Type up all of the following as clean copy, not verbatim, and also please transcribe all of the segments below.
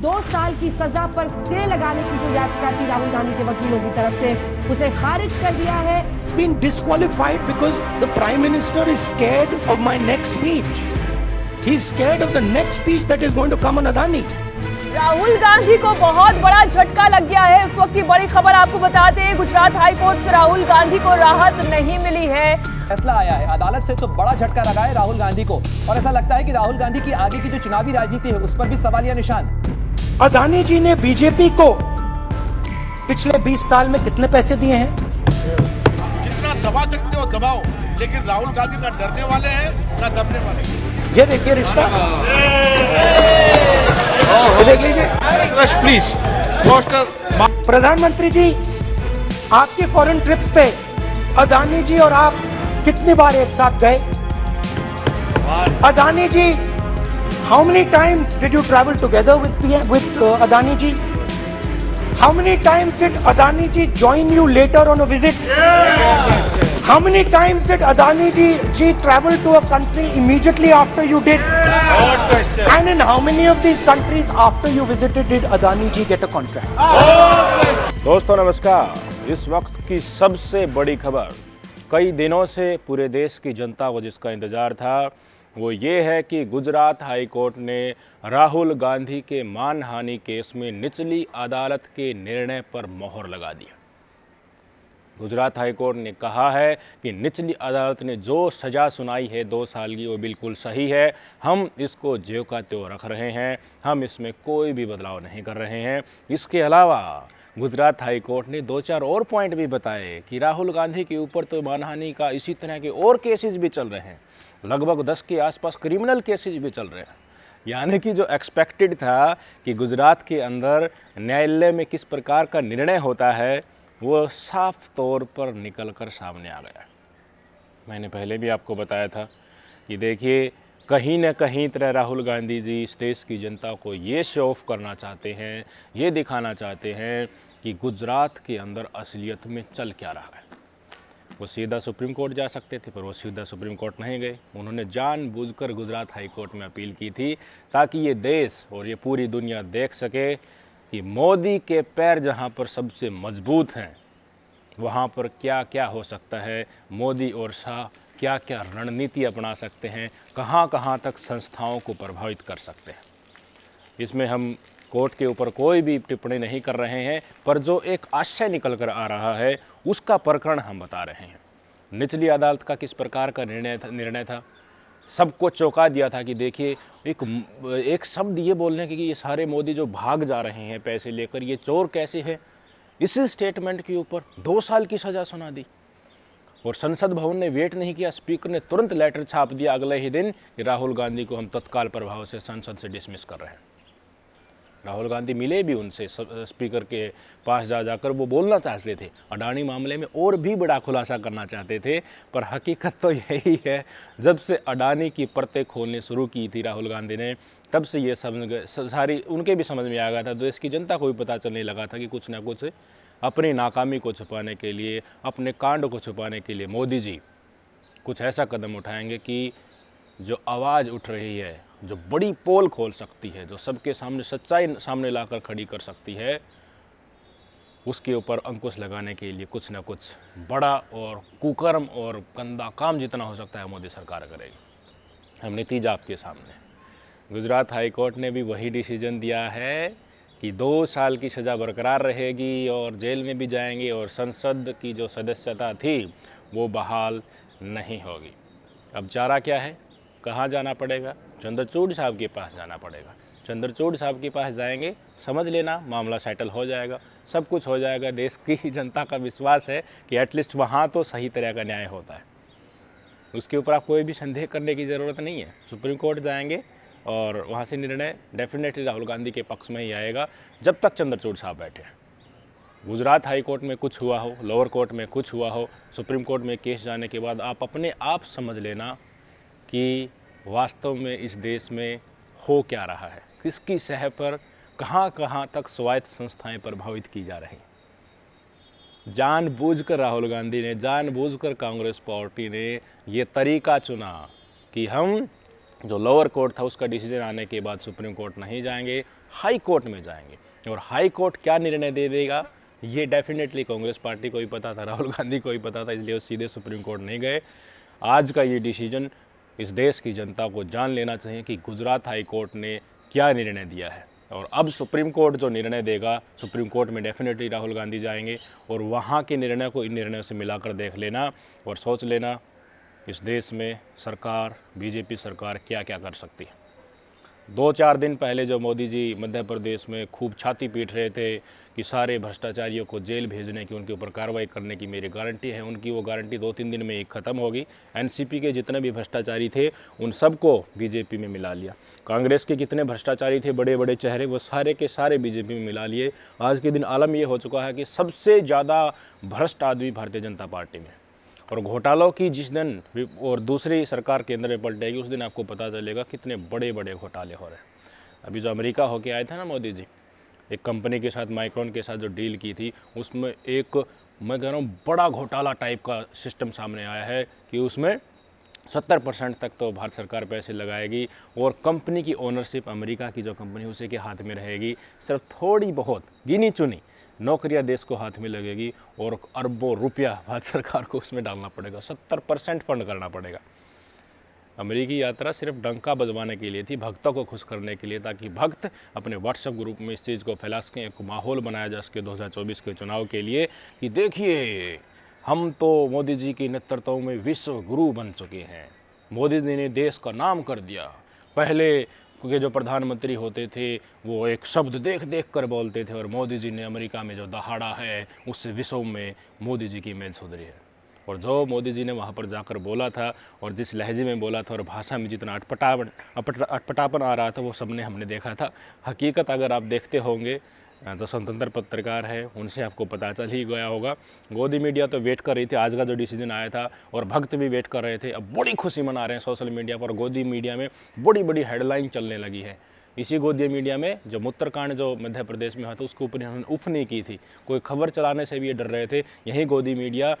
2 साल की सजा पर स्टे लगाने की जो याचिका थी राहुल गांधी के वकीलों की तरफ से, उसे खारिज कर दिया है। Been disqualified because the Prime Minister is scared of my next speech. He's scared of the next speech that is going to come on Adani. Rahul Gandhi को बहुत बड़ा झटका लग गया है। इस वक्त की बड़ी खबर आपको बता दें, गुजरात हाईकोर्ट से राहुल गांधी को राहत नहीं मिली है। फैसला आया है अदालत से, तो बड़ा झटका लगा है राहुल गांधी को, और ऐसा लगता है कि राहुल गांधी की आगे की जो चुनावी राजनीति है उस पर भी सवालिया निशान। अदानी जी ने बीजेपी को पिछले 20 साल में कितने पैसे दिए हैं? जितना दबा सकते हो दबाओ, लेकिन राहुल गांधी ना डरने वाले हैं ना दबने वाले हैं। ये देखिए रिश्ता, देख लीजिए प्लीज। प्रधानमंत्री जी, आपके फॉरेन ट्रिप्स पे अदानी जी और आप कितनी बार एक साथ गए? Adani ji, how many times did you travel together with Adani ji? How many times did Adani ji join you later on a visit? How many times did Adani ji travel to a country immediately after you did? And in how many of these countries after you visited did Adani ji get a contract? दोस्तों नमस्कार। इस वक्त की सबसे बड़ी खबर, कई दिनों से पूरे देश की जनता को जिसका इंतजार था, वो ये है कि गुजरात हाई कोर्ट ने राहुल गांधी के मानहानि केस में निचली अदालत के निर्णय पर मोहर लगा दिया। गुजरात हाई कोर्ट ने कहा है कि निचली अदालत ने जो सज़ा सुनाई है 2 साल की, वो बिल्कुल सही है। हम इसको ज्यों का त्यों रख रहे हैं, हम इसमें कोई भी बदलाव नहीं कर रहे हैं। इसके अलावा गुजरात हाई कोर्ट ने 2-4 और पॉइंट भी बताए कि राहुल गांधी के ऊपर तो मानहानि का इसी तरह के और केसेस भी चल रहे हैं, लगभग 10 के आसपास क्रिमिनल केसेस भी चल रहे हैं। यानी कि जो एक्सपेक्टेड था कि गुजरात के अंदर न्यायालय में किस प्रकार का निर्णय होता है, वो साफ तौर पर निकल कर सामने आ गया। मैंने पहले भी आपको बताया था कि देखिए, कहीं न कहीं तरह राहुल गांधी जी इस देश की जनता को ये शो ऑफ करना चाहते हैं, ये दिखाना चाहते हैं कि गुजरात के अंदर असलियत में चल क्या रहा है। वो सीधा सुप्रीम कोर्ट जा सकते थे, पर वो सीधा सुप्रीम कोर्ट नहीं गए। उन्होंने जानबूझकर गुजरात हाई कोर्ट में अपील की थी ताकि ये देश और ये पूरी दुनिया देख सके कि मोदी के पैर जहाँ पर सबसे मजबूत हैं, वहाँ पर क्या क्या हो सकता है, मोदी और शाह क्या क्या रणनीति अपना सकते हैं, कहाँ कहाँ तक संस्थाओं को प्रभावित कर सकते हैं। इसमें हम कोर्ट के ऊपर कोई भी टिप्पणी नहीं कर रहे हैं, पर जो एक आशय निकल कर आ रहा है उसका प्रकरण हम बता रहे हैं। निचली अदालत का किस प्रकार का निर्णय था, सबको चौंका दिया था कि देखिए, एक शब्द ये बोलने कि ये सारे मोदी जो भाग जा रहे हैं पैसे लेकर, ये चोर कैसे है, इसी स्टेटमेंट के ऊपर 2 साल की सज़ा सुना दी। और संसद भवन ने वेट नहीं किया, स्पीकर ने तुरंत लेटर छाप दिया अगले ही दिन कि राहुल गांधी को हम तत्काल प्रभाव से संसद से डिसमिस कर रहे हैं। राहुल गांधी मिले भी उनसे, स्पीकर के पास जाकर वो बोलना चाहते थे, अडानी मामले में और भी बड़ा खुलासा करना चाहते थे, पर हकीकत तो यही है, जब से अडानी की परतें खोलनी शुरू की थी राहुल गांधी ने, तब से ये समझ गए, सारी उनके भी समझ में आ गया था, देश की जनता को भी पता चलने लगा था कि कुछ ना कुछ अपनी नाकामी को छुपाने के लिए, अपने कांड को छुपाने के लिए मोदी जी कुछ ऐसा कदम उठाएंगे कि जो आवाज़ उठ रही है, जो बड़ी पोल खोल सकती है, जो सबके सामने सच्चाई सामने लाकर खड़ी कर सकती है, उसके ऊपर अंकुश लगाने के लिए कुछ ना कुछ बड़ा और कुकर्म और गंदा काम जितना हो सकता है मोदी सरकार करेगी। हम नतीजा आपके सामने। गुजरात हाई कोर्ट ने भी वही डिसीजन दिया है कि 2 साल की सज़ा बरकरार रहेगी और जेल में भी जाएंगे, और संसद की जो सदस्यता थी वो बहाल नहीं होगी। अब चारा क्या है, कहाँ जाना पड़ेगा? चंद्रचूड़ साहब के पास जाना पड़ेगा। चंद्रचूड़ साहब के पास जाएंगे, समझ लेना मामला सेटल हो जाएगा, सब कुछ हो जाएगा। देश की जनता का विश्वास है कि एटलीस्ट वहाँ तो सही तरह का न्याय होता है, उसके ऊपर आप कोई भी संदेह करने की ज़रूरत नहीं है। सुप्रीम कोर्ट जाएंगे और वहाँ से निर्णय डेफिनेटली राहुल गांधी के पक्ष में ही आएगा, जब तक चंद्रचूड़ साहब बैठे हैं। गुजरात हाई कोर्ट में कुछ हुआ हो, लोअर कोर्ट में कुछ हुआ हो, सुप्रीम कोर्ट में केस जाने के बाद आप अपने आप समझ लेना कि वास्तव में इस देश में हो क्या रहा है, किसकी सह पर कहाँ कहाँ तक स्वायत्त संस्थाएं प्रभावित की जा रही। जानबूझकर राहुल गांधी ने, जानबूझकर कांग्रेस पार्टी ने ये तरीका चुना कि हम जो लोअर कोर्ट था उसका डिसीजन आने के बाद सुप्रीम कोर्ट नहीं जाएंगे, हाई कोर्ट में जाएंगे और हाई कोर्ट क्या निर्णय दे देगा ये डेफिनेटली कांग्रेस पार्टी को ही पता था, राहुल गांधी को ही पता था, इसलिए वो सीधे सुप्रीम कोर्ट नहीं गए। आज का ये डिसीजन इस देश की जनता को जान लेना चाहिए कि गुजरात हाई कोर्ट ने क्या निर्णय दिया है और अब सुप्रीम कोर्ट जो निर्णय देगा, सुप्रीम कोर्ट में डेफिनेटली राहुल गांधी जाएंगे और वहाँ के निर्णय को इन निर्णयों से मिलाकर देख लेना और सोच लेना इस देश में सरकार, बीजेपी सरकार क्या क्या कर सकती है। 2-4 दिन पहले जो मोदी जी मध्य प्रदेश में खूब छाती पीट रहे थे कि सारे भ्रष्टाचारियों को जेल भेजने की, उनके ऊपर कार्रवाई करने की मेरी गारंटी है, उनकी वो गारंटी 2-3 दिन में ही ख़त्म होगी। एनसीपी के जितने भी भ्रष्टाचारी थे उन सबको बीजेपी में मिला लिया। कांग्रेस के कितने भ्रष्टाचारी थे, बड़े बड़े चेहरे, वो सारे के सारे बीजेपी में मिला लिए। आज के दिन आलम ये हो चुका है कि सबसे ज़्यादा भ्रष्ट आदमी भारतीय जनता पार्टी में, और घोटालों की जिस दिन और दूसरी सरकार केंद्र में पलटेगी उस दिन आपको पता चलेगा कितने बड़े बड़े घोटाले हो रहे हैं। अभी जो अमेरिका होके आए थे ना मोदी जी, एक कंपनी के साथ, माइक्रोन के साथ जो डील की थी, उसमें एक, मैं कह रहा हूँ, बड़ा घोटाला टाइप का सिस्टम सामने आया है कि उसमें 70% तक तो भारत सरकार पैसे लगाएगी और कंपनी की ओनरशिप अमेरिका की जो कंपनी उसी के हाथ में रहेगी। सिर्फ थोड़ी बहुत गिनी चुनी नौकरियां देश को हाथ में लगेगी और अरबों रुपया भारत सरकार को उसमें डालना पड़ेगा, 70% फंड करना पड़ेगा। अमेरिकी यात्रा सिर्फ डंका बजवाने के लिए थी, भक्तों को खुश करने के लिए, ताकि भक्त अपने व्हाट्सएप ग्रुप में इस चीज़ को फैला सकें, एक माहौल बनाया जा सके 2024 के चुनाव के लिए कि देखिए हम तो मोदी जी के नेतृत्व में विश्व गुरु बन चुके हैं, मोदी जी ने देश का नाम कर दिया। पहले क्योंकि जो प्रधानमंत्री होते थे वो एक शब्द देख देख कर बोलते थे और मोदी जी ने अमेरिका में जो दहाड़ा है उससे विश्व में मोदी जी की इमेज सुधरी है। और जो मोदी जी ने वहाँ पर जाकर बोला था और जिस लहजे में बोला था और भाषा में जितना अटपटापन आ रहा था वो सबने हमने देखा था। हकीकत अगर आप देखते होंगे, जो स्वतंत्र पत्रकार है उनसे आपको पता चल ही गया होगा। गोदी मीडिया तो वेट कर रही थी आज का जो डिसीजन आया था और भक्त भी वेट कर रहे थे। अब बड़ी खुशी मना रहे हैं सोशल मीडिया पर, गोदी मीडिया में बड़ी बड़ी हेडलाइन चलने लगी है। इसी गोदी मीडिया में जो मूत्रकांड जो मध्य प्रदेश में हुआ था उसके ऊपर इन्होंने उफ नहीं की थी, कोई खबर चलाने से भी ये डर रहे थे। यही गोदी media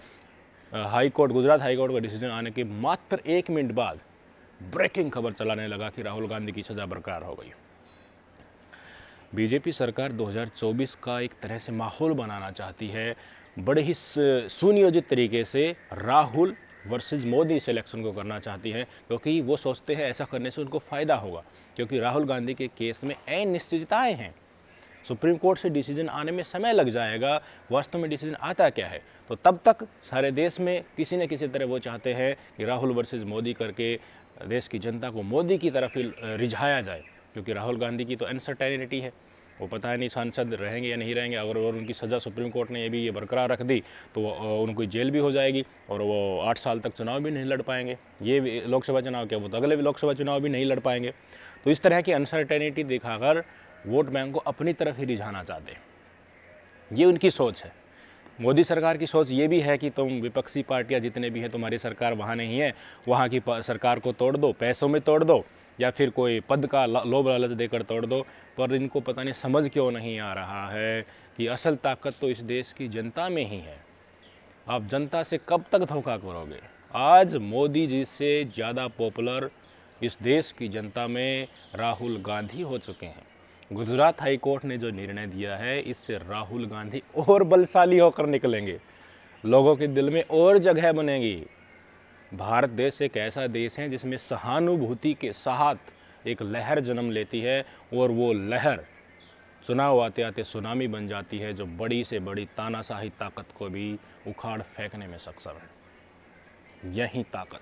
high court, Gujarat high court का डिसीजन आने के मात्र 1 मिनट बाद ब्रेकिंग खबर चलाने लगा कि राहुल गांधी की सज़ा बरकरार हो गई। बीजेपी सरकार 2024 का एक तरह से माहौल बनाना चाहती है, बड़े ही सुनियोजित तरीके से राहुल वर्सेस मोदी इस इलेक्शन को करना चाहती है, क्योंकि वो सोचते हैं ऐसा करने से उनको फ़ायदा होगा, क्योंकि राहुल गांधी के केस में अनिश्चितताएं हैं। सुप्रीम कोर्ट से डिसीजन आने में समय लग जाएगा, वास्तव में डिसीजन आता क्या है, तो तब तक सारे देश में किसी न किसी तरह वो चाहते हैं कि राहुल वर्सेस मोदी करके देश की जनता को मोदी की तरफ रिझाया जाए, क्योंकि राहुल गांधी की तो अनसर्टेनिटी है, वो पता है नहीं सांसद रहेंगे या नहीं रहेंगे। अगर और उनकी सज़ा सुप्रीम कोर्ट ने ये बरकरार रख दी तो उनको जेल भी हो जाएगी और वो 8 साल तक चुनाव भी नहीं लड़ पाएंगे। ये लोकसभा चुनाव क्या, वो तो अगले लोकसभा चुनाव भी नहीं लड़ पाएंगे। तो इस तरह की अनसर्टेनिटी दिखाकर वोट बैंक को अपनी तरफ ही रिझाना चाहते हैं, ये उनकी सोच है। मोदी सरकार की सोच ये भी है कि तुम विपक्षी पार्टियां जितने भी हैं, तुम्हारी सरकार वहाँ नहीं है, वहाँ की सरकार को तोड़ दो, पैसों में तोड़ दो या फिर कोई पद का लोभ लालच देकर तोड़ दो। पर इनको पता नहीं समझ क्यों नहीं आ रहा है कि असल ताकत तो इस देश की जनता में ही है। आप जनता से कब तक धोखा करोगे? आज मोदी जी से ज़्यादा पॉपुलर इस देश की जनता में राहुल गांधी हो चुके हैं। गुजरात हाई कोर्ट ने जो निर्णय दिया है इससे राहुल गांधी और बलशाली होकर निकलेंगे, लोगों के दिल में और जगह बनेगी। भारत देश एक ऐसा देश है जिसमें सहानुभूति के साथ एक लहर जन्म लेती है और वो लहर चुनाव आते आते सुनामी बन जाती है, जो बड़ी से बड़ी तानाशाही ताकत को भी उखाड़ फेंकने में सक्षम है। यही ताकत,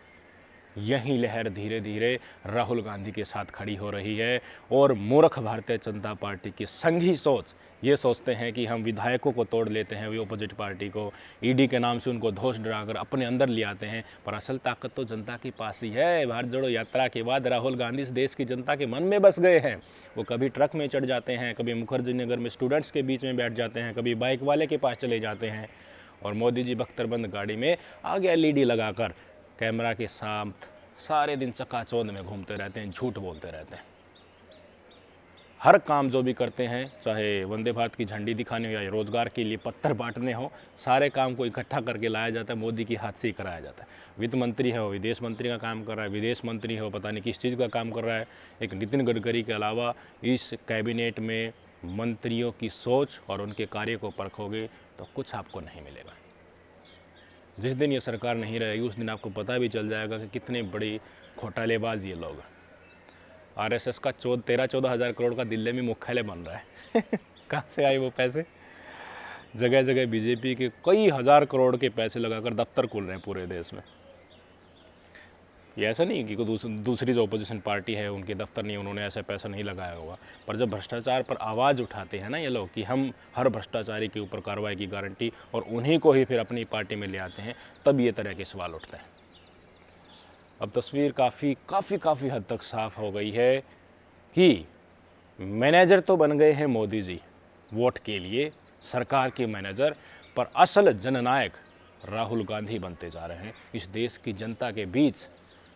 यही लहर धीरे धीरे राहुल गांधी के साथ खड़ी हो रही है और मूर्ख भारतीय जनता पार्टी की संघी सोच ये सोचते हैं कि हम विधायकों को तोड़ लेते हैं, वे अपोजिट पार्टी को ईडी के नाम से उनको धोष डराकर अपने अंदर ले आते हैं। पर असल ताकत तो जनता के पास ही है। भारत जोड़ो यात्रा के बाद राहुल गांधी इस देश की जनता के मन में बस गए हैं। वो कभी ट्रक में चढ़ जाते हैं, कभी मुखर्जी नगर में स्टूडेंट्स के बीच में बैठ जाते हैं, कभी बाइक वाले के पास चले जाते हैं और मोदी जी बख्तरबंद गाड़ी में आगे एलईडी लगाकर कैमरा के साथ सारे दिन चकाचौंध में घूमते रहते हैं, झूठ बोलते रहते हैं। हर काम जो भी करते हैं, चाहे वंदे भारत की झंडी दिखाने हो या रोज़गार के लिए पत्थर बांटने हो, सारे काम को इकट्ठा करके लाया जाता है, मोदी की हाथ से ही कराया जाता है। वित्त मंत्री है वो विदेश मंत्री का काम कर रहा है, विदेश मंत्री हो पता नहीं किस चीज़ का काम कर रहा है। एक नितिन गडकरी के अलावा इस कैबिनेट में मंत्रियों की सोच और उनके कार्य को परखोगे तो कुछ आपको नहीं मिलेगा। जिस दिन ये सरकार नहीं रहेगी उस दिन आपको पता भी चल जाएगा कि कितने बड़ी घोटालेबाज ये लोग। आरएसएस का 13-14 हज़ार करोड़ का दिल्ली में मुख्यालय बन रहा है कहाँ से आए वो पैसे? जगह जगह बीजेपी के कई हज़ार करोड़ के पैसे लगाकर दफ्तर खुल रहे हैं पूरे देश में। ये ऐसा नहीं कि कोई दूसरी जो अपोजिशन पार्टी है उनके दफ्तर नहीं, उन्होंने ऐसा पैसा नहीं लगाया होगा। पर जब भ्रष्टाचार पर आवाज़ उठाते हैं ना ये लोग कि हम हर भ्रष्टाचारी के ऊपर कार्रवाई की गारंटी, और उन्हीं को ही फिर अपनी पार्टी में ले आते हैं, तब ये तरह के सवाल उठते हैं। अब तस्वीर काफ़ी हद तक साफ हो गई है कि मैनेजर तो बन गए हैं मोदी जी वोट के लिए, सरकार के मैनेजर, पर असल जननायक राहुल गांधी बनते जा रहे हैं। इस देश की जनता के बीच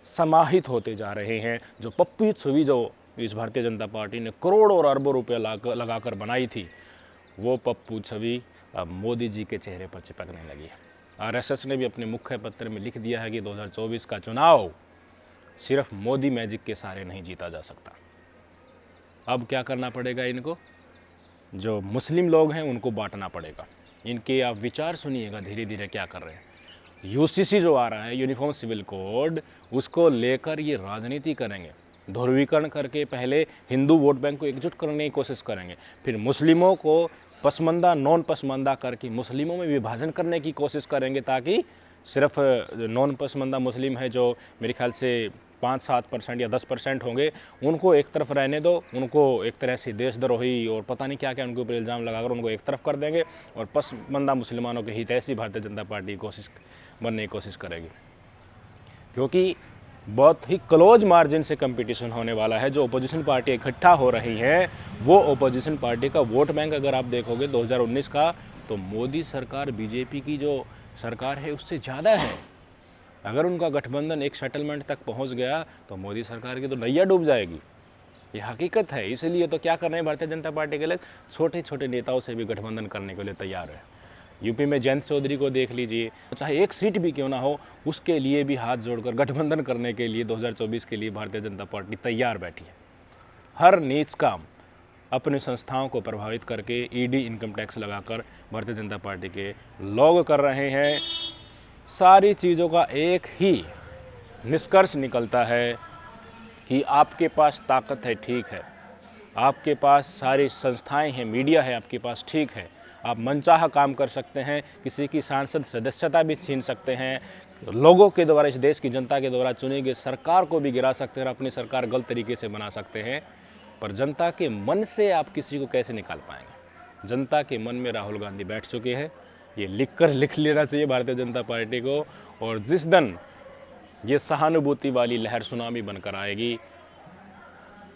समाहित होते जा रहे हैं। जो पप्पी छवि जो इस भारतीय जनता पार्टी ने करोड़ों और अरबों रुपए लगाकर बनाई थी, वो पप्पू छवि अब मोदी जी के चेहरे पर चिपकने लगी है। आरएसएस ने भी अपने मुख्य पत्र में लिख दिया है कि 2024 का चुनाव सिर्फ मोदी मैजिक के सहारे नहीं जीता जा सकता। अब क्या करना पड़ेगा इनको? जो मुस्लिम लोग हैं उनको बांटना पड़ेगा। इनके आप विचार सुनिएगा धीरे धीरे क्या कर रहे हैं। यूसीसी जो आ रहा है, यूनिफॉर्म सिविल कोड, उसको लेकर ये राजनीति करेंगे। ध्रुवीकरण करके पहले हिंदू वोट बैंक को एकजुट करने की कोशिश करेंगे, फिर मुस्लिमों को पसमानदा नॉन पसमानदा करके मुस्लिमों में विभाजन करने की कोशिश करेंगे, ताकि सिर्फ नॉन पसमानदा मुस्लिम है जो मेरे ख्याल से 5-7% या 10% होंगे, उनको एक तरफ रहने दो, उनको एक तरह से देशद्रोही और पता नहीं क्या क्या उनके ऊपर इल्ज़ाम लगाकर उनको एक तरफ कर देंगे, और पसमानदा मुसलमानों के हित ऐसी भारतीय जनता पार्टी बनने की कोशिश करेगी। क्योंकि बहुत ही क्लोज मार्जिन से कंपटीशन होने वाला है। जो अपोजिशन पार्टी इकट्ठा हो रही है वो अपोजिशन पार्टी का वोट बैंक अगर आप देखोगे 2019 का, तो मोदी सरकार बीजेपी की जो सरकार है उससे ज़्यादा है। अगर उनका गठबंधन एक सेटलमेंट तक पहुंच गया तो मोदी सरकार की तो नैया डूब जाएगी। ये हकीकत है। इसलिए तो क्या कर रहे हैं भारतीय जनता पार्टी के लोग, छोटे छोटे नेताओं से भी गठबंधन करने के लिए तैयार है। यूपी में जयंत चौधरी को देख लीजिए, चाहे एक सीट भी क्यों ना हो, उसके लिए भी हाथ जोड़कर गठबंधन करने के लिए 2024 के लिए भारतीय जनता पार्टी तैयार बैठी है। हर नीच काम अपनी संस्थाओं को प्रभावित करके ईडी इनकम टैक्स लगाकर भारतीय जनता पार्टी के लोग कर रहे हैं। सारी चीज़ों का एक ही निष्कर्ष निकलता है कि आपके पास ताकत है, ठीक है, आपके पास सारी संस्थाएं हैं, मीडिया है आपके पास, ठीक है, आप मनचाहा काम कर सकते हैं, किसी की सांसद सदस्यता भी छीन सकते हैं, लोगों के द्वारा, इस देश की जनता के द्वारा चुनी गई सरकार को भी गिरा सकते हैं और अपनी सरकार गलत तरीके से बना सकते हैं। पर जनता के मन से आप किसी को कैसे निकाल पाएंगे? जनता के मन में राहुल गांधी बैठ चुके हैं। ये लिख लेना चाहिए भारतीय जनता पार्टी को। और जिस दिन ये सहानुभूति वाली लहर सुनामी बनकर आएगी,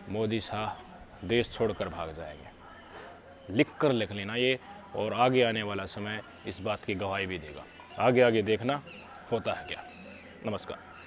मोदी शाह देश छोड़कर भाग जाएंगे। लिख लेना ये, और आगे आने वाला समय इस बात की गवाही भी देगा। आगे देखना होता है क्या। नमस्कार।